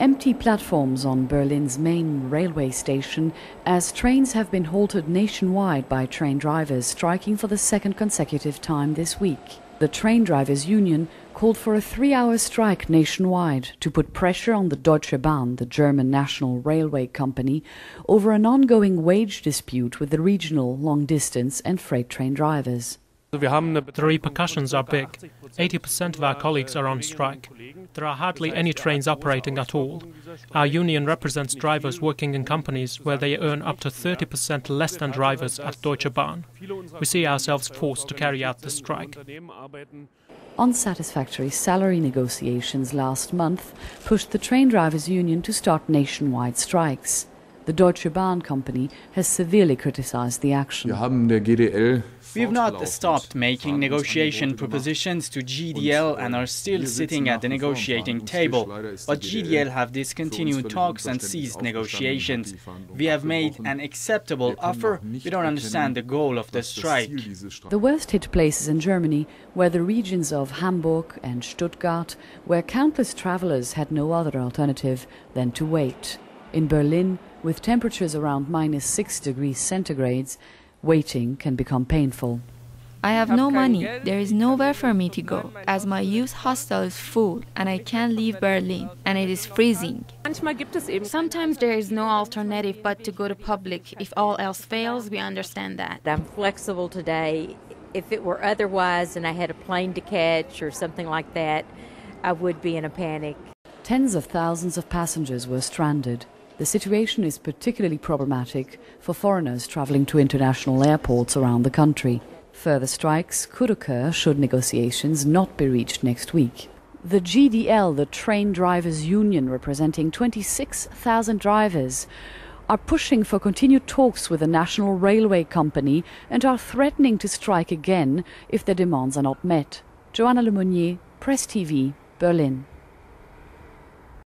Empty platforms on Berlin's main railway station as trains have been halted nationwide by train drivers striking for the second consecutive time this week. The train drivers' union called for a 3-hour strike nationwide to put pressure on the Deutsche Bahn, the German national railway company, over an ongoing wage dispute with the regional, long-distance and freight train drivers. The repercussions are big. 80% of our colleagues are on strike. There are hardly any trains operating at all. Our union represents drivers working in companies where they earn up to 30% less than drivers at Deutsche Bahn. We see ourselves forced to carry out the strike. Unsatisfactory salary negotiations last month pushed the train drivers' union to start nationwide strikes. The Deutsche Bahn company has severely criticized the action. We have not stopped making negotiation propositions to GDL and are still sitting at the negotiating table, but GDL have discontinued talks and ceased negotiations. We have made an acceptable offer. We don't understand the goal of the strike. The worst hit places in Germany were the regions of Hamburg and Stuttgart, where countless travelers had no other alternative than to wait. In Berlin, with temperatures around -6 degrees centigrade, waiting can become painful. I have no money. There is nowhere for me to go, as my youth hostel is full and I can't leave Berlin, and it is freezing. Sometimes there is no alternative but to go to public. If all else fails, we understand that. I'm flexible today. If it were otherwise and I had a plane to catch or something like that, I would be in a panic. Tens of thousands of passengers were stranded. The situation is particularly problematic for foreigners travelling to international airports around the country. Further strikes could occur should negotiations not be reached next week. The GDL, the train drivers' union representing 26,000 drivers, are pushing for continued talks with the national railway company and are threatening to strike again if their demands are not met. Joanna Lemonnier, Press TV, Berlin.